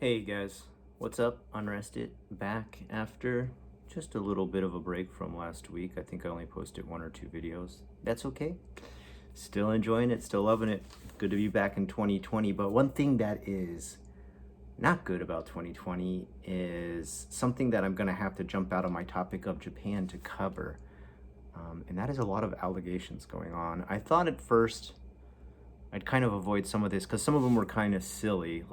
Hey guys, what's up? Unrested back after just a little bit of a break from last week. I think I only posted one or two videos. That's okay. Still enjoying it, still loving it. Good to be back in 2020. But one thing that is not good about 2020 is something that I'm going to have to jump out of my topic of Japan to cover. And that is a lot of allegations going on. I thought at first I'd kind of avoid some of this because some of them were kind of silly,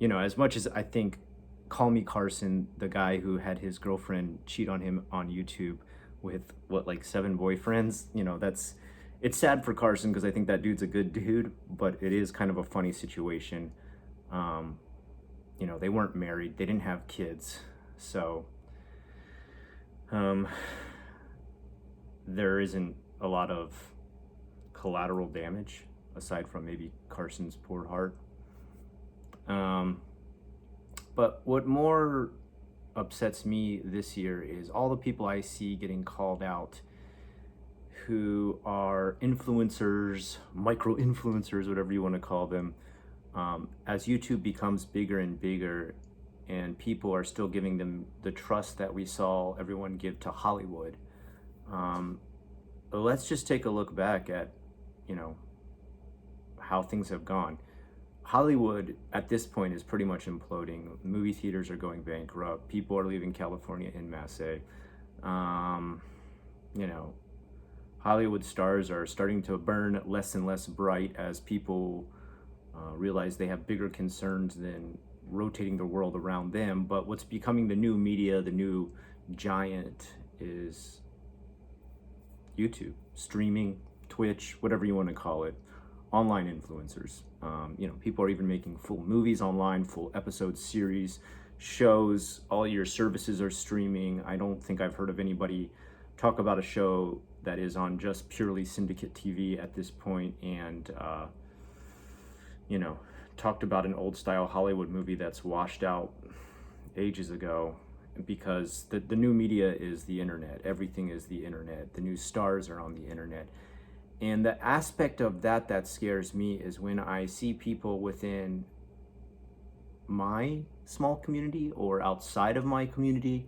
as much as I think Call Me Carson, the guy who had his girlfriend cheat on him on YouTube with like seven boyfriends, it's sad for Carson because I think that dude's a good dude, but it is kind of a funny situation. Um, they weren't married, they didn't have kids, so um, there isn't a lot of collateral damage aside from maybe Carson's poor heart. But what more upsets me this year is all the people I see getting called out who are influencers, micro influencers, whatever you want to call them, as YouTube becomes bigger and bigger and people are still giving them the trust that we saw everyone give to Hollywood. Let's just take a look back at, how things have gone. Hollywood at this point is pretty much imploding. Movie theaters are going bankrupt. People are leaving California en masse. You know, Hollywood stars are starting to burn less and less bright as people realize they have bigger concerns than rotating the world around them. But what's becoming the new media, the new giant, is YouTube, streaming, Twitch, whatever you want to call it, online influencers. People are even making full movies online, full episode series, shows. All your services are streaming. I don't think I've heard of anybody talk about a show that is on just purely syndicate TV at this point, and talked about an old style Hollywood movie that's washed out ages ago, because the new media is the internet. Everything is the internet. The new stars are on the internet. And the aspect of that scares me is when I see people within my small community or outside of my community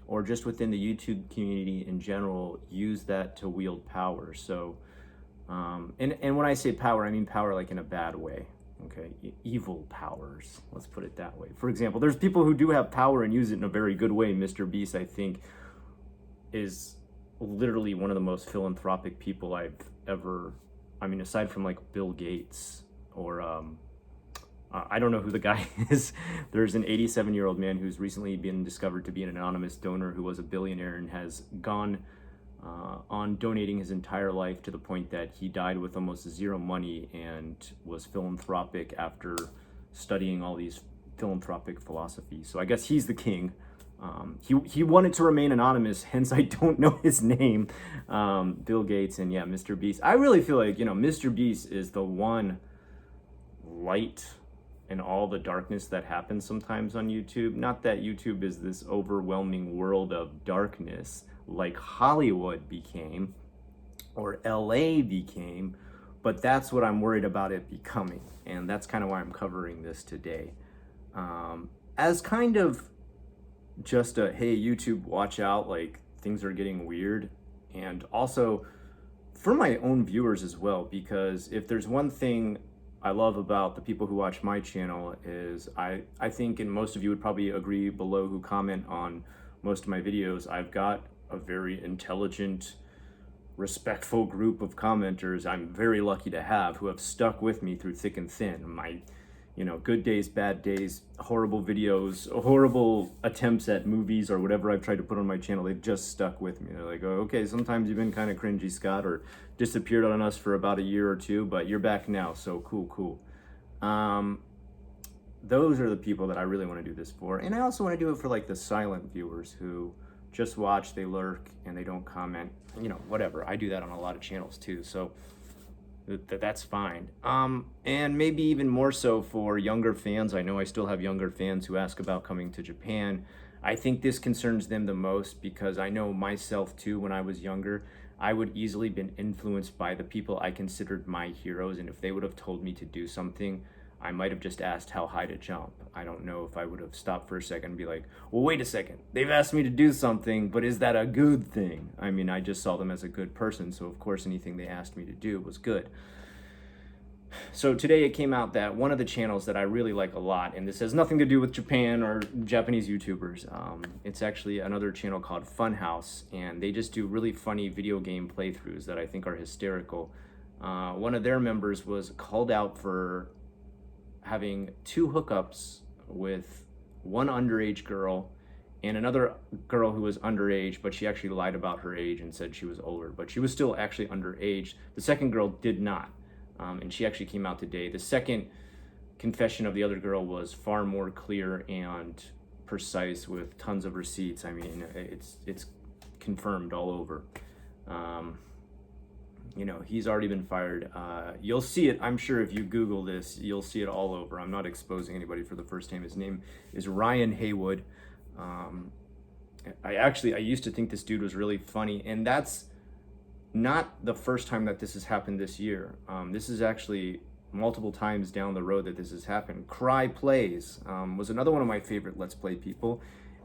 or just within the YouTube community in general use that to wield power. So, and when I say power, I mean power like in a bad way. Okay, evil powers, let's put it that way. For example, there's people who do have power and use it in a very good way. Mr. Beast, I think, is literally one of the most philanthropic people I've ever, aside from like Bill Gates or I don't know who the guy is. There's an 87-year-old man who's recently been discovered to be an anonymous donor who was a billionaire and has gone on donating his entire life to the point that he died with almost zero money and was philanthropic after studying all these philanthropic philosophies. So I guess he's the king. He wanted to remain anonymous, hence I don't know his name. Bill Gates and Mr. Beast. I really feel like, Mr. Beast is the one light in all the darkness that happens sometimes on YouTube. Not that YouTube is this overwhelming world of darkness like Hollywood became or LA became, but that's what I'm worried about it becoming. And that's kind of why I'm covering this today. As kind of just a, hey, YouTube, watch out, like things are getting weird. And also for my own viewers as well, because if there's one thing I love about the people who watch my channel is I think, and most of you would probably agree below who comment on most of my videos, I've got a very intelligent, respectful group of commenters I'm very lucky to have who have stuck with me through thick and thin. My good days, bad days, horrible videos, horrible attempts at movies or whatever I've tried to put on my channel, they've just stuck with me. They're like, oh, okay, sometimes you've been kind of cringy, Scott, or disappeared on us for about a year or two, but you're back now, so cool. Those are the people that I really want to do this for. And I also want to do it for like the silent viewers who just watch, they lurk, and they don't comment, whatever. I do that on a lot of channels too, so that's fine. And maybe even more so for younger fans. I know I still have younger fans who ask about coming to Japan. I think this concerns them the most because I know myself too, when I was younger, I would easily been influenced by the people I considered my heroes. And if they would have told me to do something, I might have just asked how high to jump. I don't know if I would have stopped for a second and be like, well, wait a second, they've asked me to do something, but is that a good thing? I mean, I just saw them as a good person, so of course anything they asked me to do was good. So today it came out that one of the channels that I really like a lot, and this has nothing to do with Japan or Japanese YouTubers, it's actually another channel called Funhouse, and they just do really funny video game playthroughs that I think are hysterical. One of their members was called out for having 2 hookups with one underage girl and another girl who was underage, but she actually lied about her age and said she was older, but she was still actually underage. The second girl did not. And she actually came out today. The second confession of the other girl was far more clear and precise with tons of receipts. I mean, it's confirmed all over. You know, he's already been fired. You'll see it, I'm sure if you Google this, you'll see it all over. I'm not exposing anybody for the first time. His name is Ryan Haywood. I used to think this dude was really funny, and that's not the first time that this has happened this year. This is actually multiple times down the road that this has happened. Cry Plays was another one of my favorite Let's Play people,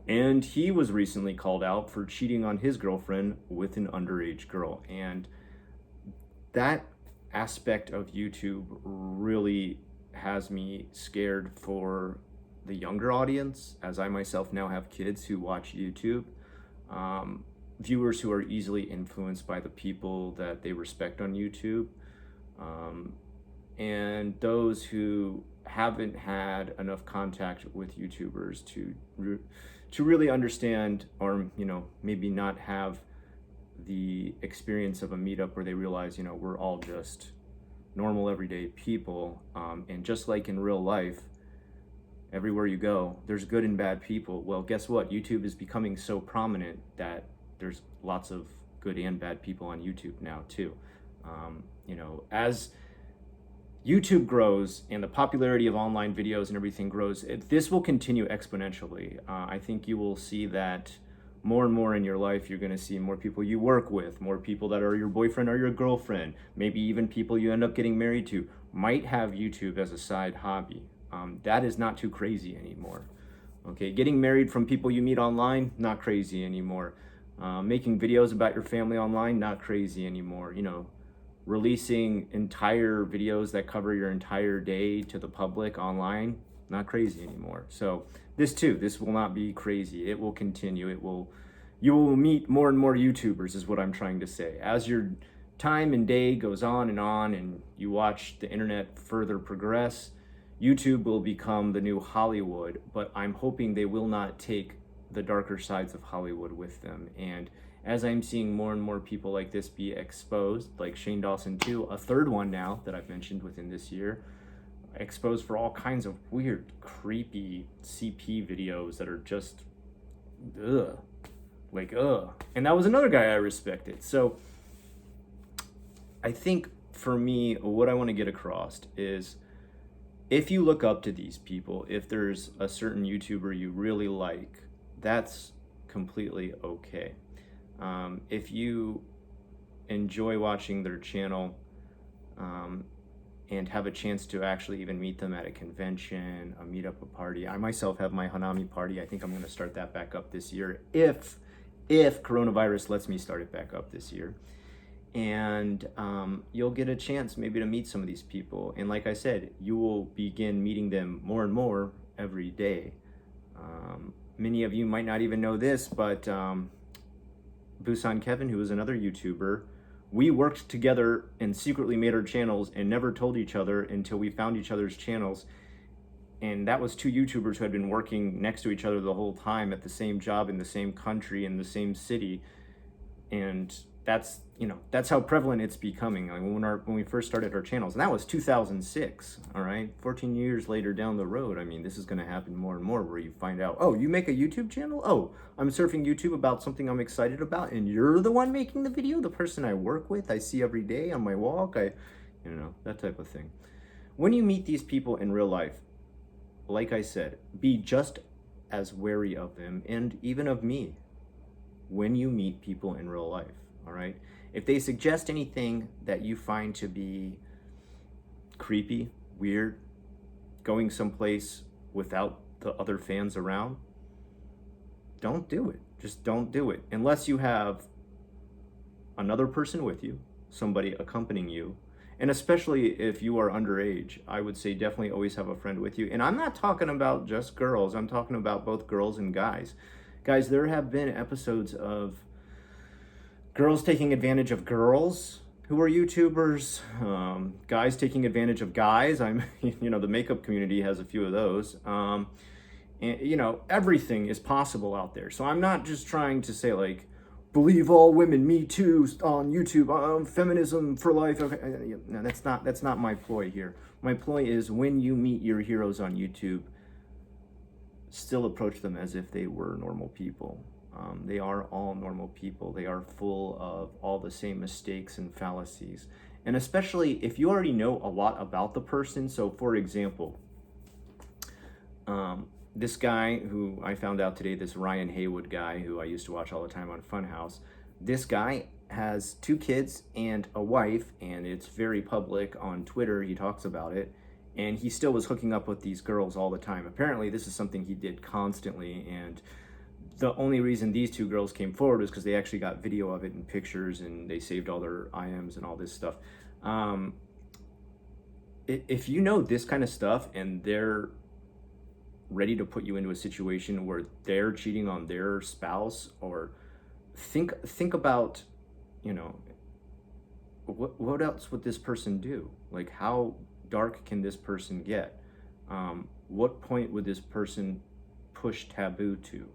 and he was recently called out for cheating on his girlfriend with an underage girl. And that aspect of YouTube really has me scared for the younger audience, as I myself now have kids who watch YouTube. Viewers who are easily influenced by the people that they respect on YouTube, and those who haven't had enough contact with YouTubers to really understand, or maybe not have the experience of a meetup where they realize we're all just normal everyday people, and just like in real life, everywhere you go there's good and bad people. Well, guess what? YouTube is becoming so prominent that there's lots of good and bad people on YouTube now too. As YouTube grows and the popularity of online videos and everything grows, this will continue exponentially. I think you will see that more and more in your life. You're going to see more people you work with, more people that are your boyfriend or your girlfriend, maybe even people you end up getting married to might have YouTube as a side hobby. That is not too crazy anymore. Okay, getting married from people you meet online, not crazy anymore. Making videos about your family online, not crazy anymore. Releasing entire videos that cover your entire day to the public online, not crazy anymore. So this will not be crazy. It will continue. You will meet more and more YouTubers, is what I'm trying to say. As your time and day goes on and you watch the internet further progress, YouTube will become the new Hollywood, but I'm hoping they will not take the darker sides of Hollywood with them. And as I'm seeing more and more people like this be exposed, like Shane Dawson too, a third one now that I've mentioned within this year, exposed for all kinds of weird, creepy CP videos that are just, ugh. And that was another guy I respected. So I think for me, what I want to get across is, if you look up to these people, if there's a certain YouTuber you really like, that's completely okay. If you enjoy watching their channel, and have a chance to actually even meet them at a convention, a meetup, a party. I myself have my Hanami party. I think I'm going to start that back up this year, if coronavirus lets me start it back up this year. And you'll get a chance maybe to meet some of these people. And like I said, you will begin meeting them more and more every day. Many of you might not even know this, but Busan Kevin, who is another YouTuber, we worked together and secretly made our channels and never told each other until we found each other's channels. And that was 2 YouTubers who had been working next to each other the whole time at the same job in the same country in the same city. And that's how prevalent it's becoming. Like when we first started our channels, and that was 2006. All right, 14 years later down the road, I mean, this is going to happen more and more, where you find out, oh, you make a YouTube channel? Oh, I'm surfing YouTube about something I'm excited about, and you're the one making the video, the person I work with, I see every day on my walk, that type of thing. When you meet these people in real life, like I said, be just as wary of them, and even of me, when you meet people in real life. All right, if they suggest anything that you find to be creepy, weird, going someplace without the other fans around, don't do it. Just don't do it. Unless you have another person with you, somebody accompanying you, and especially if you are underage, I would say definitely always have a friend with you. And I'm not talking about just girls, I'm talking about both girls and guys. Guys, there have been episodes of girls taking advantage of girls who are YouTubers, guys taking advantage of guys. The makeup community has a few of those. And, everything is possible out there. So I'm not just trying to say like, believe all women, me too, on YouTube, feminism for life. Okay. No, that's not my ploy here. My ploy is when you meet your heroes on YouTube, still approach them as if they were normal people. They are all normal people. They are full of all the same mistakes and fallacies. And especially if you already know a lot about the person. So for example, this guy who I found out today, this Ryan Haywood guy who I used to watch all the time on Funhouse, this guy has 2 kids and a wife, and it's very public on Twitter. He talks about it, and he still was hooking up with these girls all the time. Apparently this is something he did constantly, and the only reason these 2 girls came forward was because they actually got video of it and pictures, and they saved all their IMs and all this stuff. If you know this kind of stuff and they're ready to put you into a situation where they're cheating on their spouse, or think about, what else would this person do? Like, how dark can this person get? What point would this person push taboo to?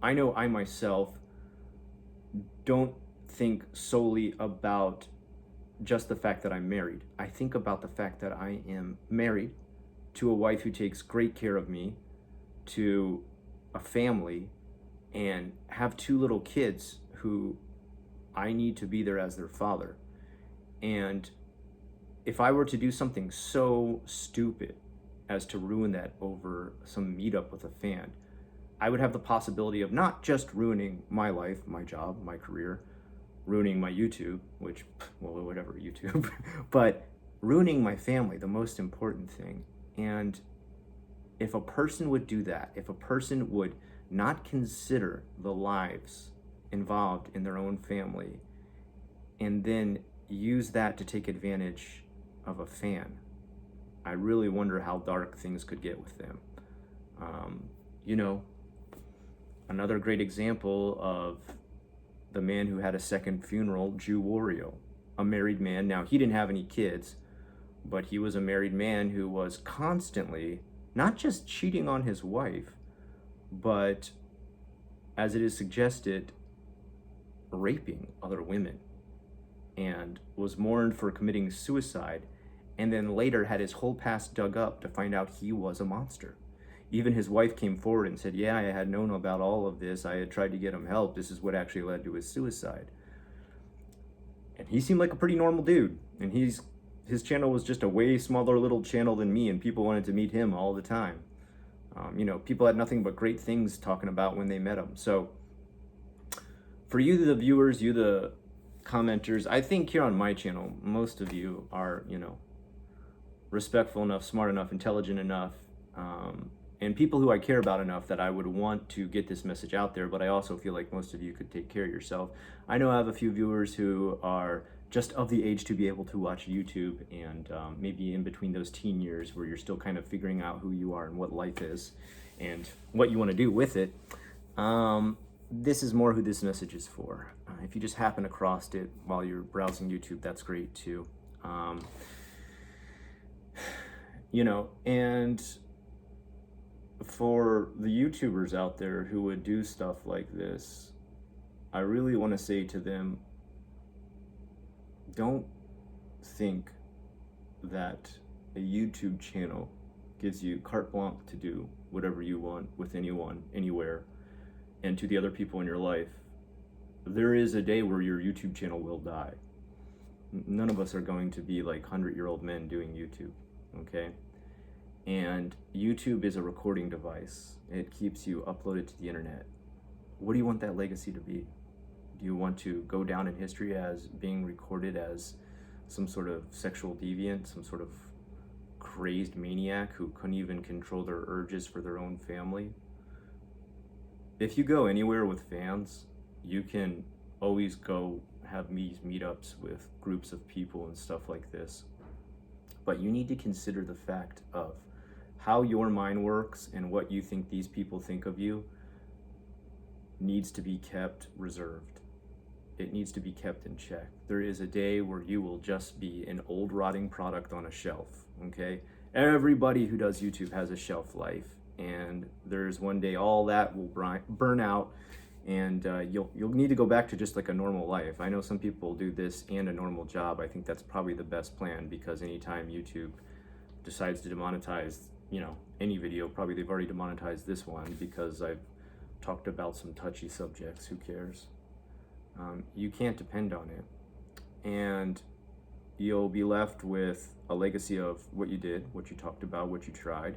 I know I myself don't think solely about just the fact that I'm married. I think about the fact that I am married to a wife who takes great care of me, to a family, and have 2 little kids who I need to be there as their father. And if I were to do something so stupid as to ruin that over some meetup with a fan, I would have the possibility of not just ruining my life, my job, my career, ruining my YouTube, which, well, whatever, YouTube, but ruining my family, the most important thing. And if a person would do that, if a person would not consider the lives involved in their own family, and then use that to take advantage of a fan, I really wonder how dark things could get with them. Another great example of the man who had a second funeral, Jew Wario, a married man. Now, he didn't have any kids, but he was a married man who was constantly not just cheating on his wife, but, as it is suggested, raping other women, and was mourned for committing suicide, and then later had his whole past dug up to find out he was a monster. Even his wife came forward and said, yeah, I had known about all of this. I had tried to get him help. This is what actually led to his suicide. And he seemed like a pretty normal dude. And his channel was just a way smaller little channel than me, and people wanted to meet him all the time. People had nothing but great things talking about when they met him. So for you, the viewers, you, the commenters, I think here on my channel, most of you are, respectful enough, smart enough, intelligent enough, and people who I care about enough that I would want to get this message out there. But I also feel like most of you could take care of yourself. I know I have a few viewers who are just of the age to be able to watch YouTube, and maybe in between those teen years where you're still kind of figuring out who you are and what life is and what you want to do with it. This is more who this message is for. If you just happen across it while you're browsing YouTube, that's great too. And for the YouTubers out there who would do stuff like this, I really want to say to them, don't think that a YouTube channel gives you carte blanche to do whatever you want with anyone, anywhere, and to the other people in your life. There is a day where your YouTube channel will die. None of us are going to be like 100-year-old men doing YouTube, okay? And YouTube is a recording device. It keeps you uploaded to the internet. What do you want that legacy to be? Do you want to go down in history as being recorded as some sort of sexual deviant, some sort of crazed maniac who couldn't even control their urges for their own family. If you go anywhere with fans, you can always go have meetups with groups of people and stuff like this. But you need to consider the fact of how your mind works and what you think these people think of you needs to be kept reserved. It needs to be kept in check. There is a day where you will just be an old rotting product on a shelf, okay? Everybody who does YouTube has a shelf life, and there's one day all that will burn out, and you'll need to go back to just like a normal life. I know some people do this and a normal job. I think that's probably the best plan, because anytime YouTube decides to demonetize, any video, probably they've already demonetized this one because I've talked about some touchy subjects. Who cares? You can't depend on it, and you'll be left with a legacy of what you did, what you talked about, what you tried,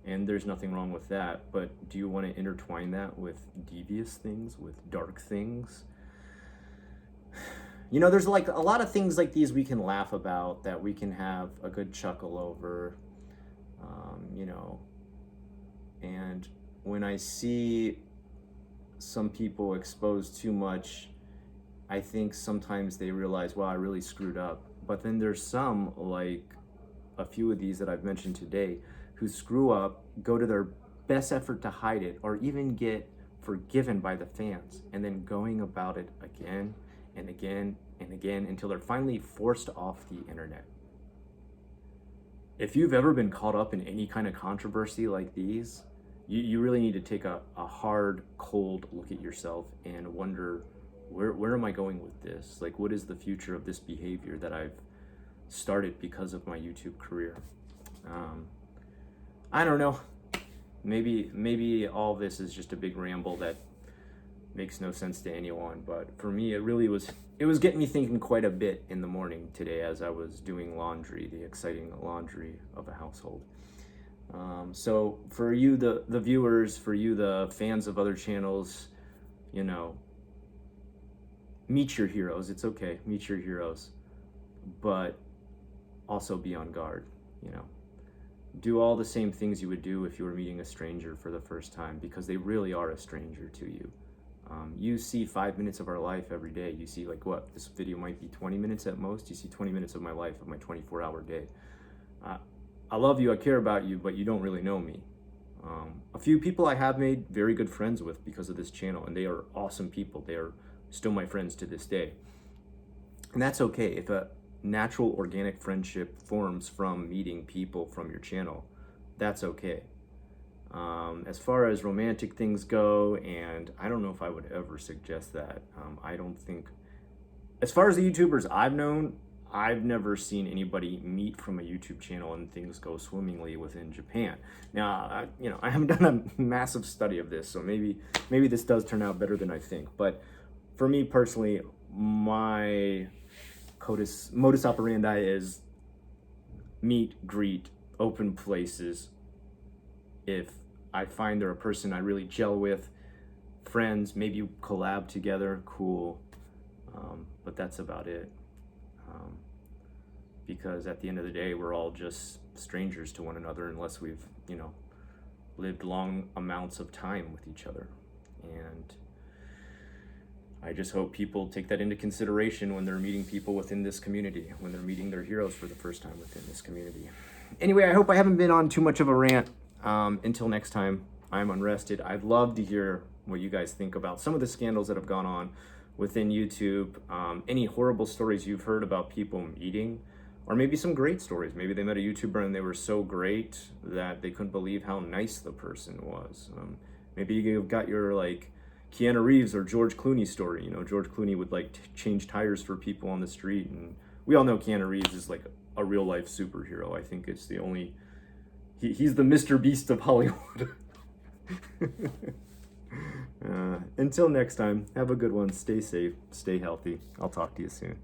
and there's nothing wrong with that. But do you want to intertwine that with devious things, with dark things? There's like a lot of things like these we can laugh about, that we can have a good chuckle over, and when I see some people expose too much, I think sometimes they realize, well, I really screwed up. But then there's some, like a few of these that I've mentioned today, who screw up, go to their best effort to hide it, or even get forgiven by the fans, and then going about it again and again and again until they're finally forced off the internet. If you've ever been caught up in any kind of controversy like these, you really need to take a hard, cold look at yourself and wonder, where am I going with this? Like, what is the future of this behavior that I've started because of my YouTube career? I don't know. Maybe all this is just a big ramble that makes no sense to anyone, but for me, it was getting me thinking quite a bit in the morning today as I was doing laundry, the exciting laundry of a household. So for you, the viewers, for you, the fans of other channels, meet your heroes. It's okay, meet your heroes, but also be on guard. Do all the same things you would do if you were meeting a stranger for the first time, because they really are a stranger to you. You see 5 minutes of our life every day. You see, like, what, this video might be 20 minutes at most. You see 20 minutes of my life, of my 24-hour day. I love you, I care about you, but you don't really know me. A few people I have made very good friends with because of this channel, and they are awesome people. They are still my friends to this day. And that's okay. If a natural organic friendship forms from meeting people from your channel, that's okay. As far as romantic things go, and I don't know if I would ever suggest that. I don't think, as far as the YouTubers I've known, I've never seen anybody meet from a YouTube channel and things go swimmingly within Japan. Now, I haven't done a massive study of this, so maybe this does turn out better than I think. But for me personally, my modus operandi is meet, greet, open places. If I find they're a person I really gel with, friends, maybe collab together, cool. But that's about it. Because at the end of the day, we're all just strangers to one another unless we've, lived long amounts of time with each other. And I just hope people take that into consideration when they're meeting people within this community, when they're meeting their heroes for the first time within this community. Anyway, I hope I haven't been on too much of a rant. Until next time, I'm Unrested. I'd love to hear what you guys think about some of the scandals that have gone on within YouTube. Any horrible stories you've heard about people meeting, or maybe some great stories. Maybe they met a YouTuber and they were so great that they couldn't believe how nice the person was. Maybe you've got your, like, Keanu Reeves or George Clooney story. George Clooney would change tires for people on the street, and we all know Keanu Reeves is like a real life superhero. I think it's the only, he's the Mr. Beast of Hollywood. Until next time, have a good one. Stay safe, stay healthy. I'll talk to you soon.